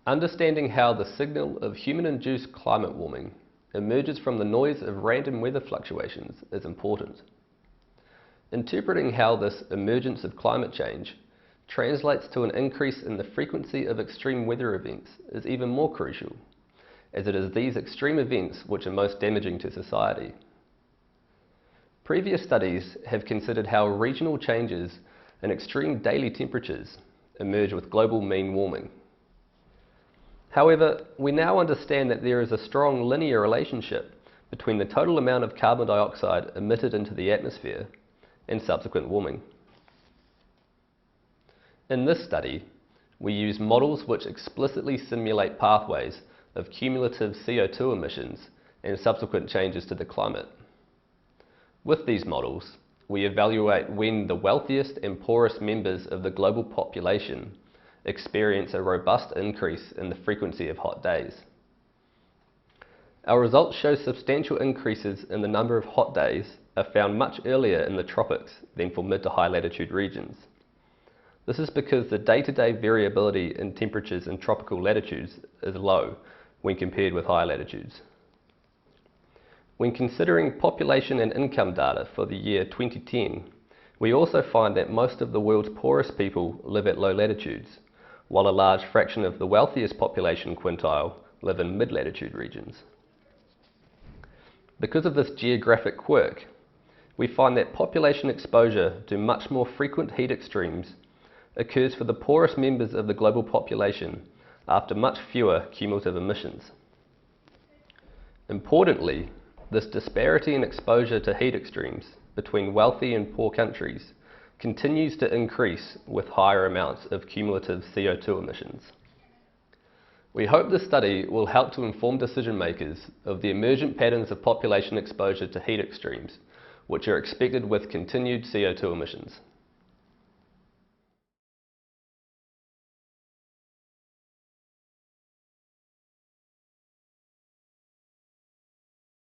Understanding how the signal of human-induced climate warming emerges from the noise of random weather fluctuations is important. Interpreting how this emergence of climate change translates to an increase in the frequency of extreme weather events is even more crucial, as it is these extreme events which are most damaging to society. Previous studies have considered how regional changes in extreme daily temperatures emerge with global mean warming. However, we now understand that there is a strong linear relationship between the total amount of carbon dioxide emitted into the atmosphere and subsequent warming. In this study, we use models which explicitly simulate pathways of cumulative CO2 emissions and subsequent changes to the climate. With these models, we evaluate when the wealthiest and poorest members of the global population experience a robust increase in the frequency of hot days. Our results show substantial increases in the number of hot days are found much earlier in the tropics than for mid to high latitude regions. This is because the day-to-day variability in temperatures in tropical latitudes is low when compared with high latitudes. When considering population and income data for the year 2010, we also find that most of the world's poorest people live at low latitudes, while a large fraction of the wealthiest population quintile live in mid-latitude regions. Because of this geographic quirk, we find that population exposure to much more frequent heat extremes occurs for the poorest members of the global population after much fewer cumulative emissions. Importantly, this disparity in exposure to heat extremes between wealthy and poor countries continues to increase with higher amounts of cumulative CO2 emissions. We hope this study will help to inform decision makers of the emergent patterns of population exposure to heat extremes, which are expected with continued CO2 emissions.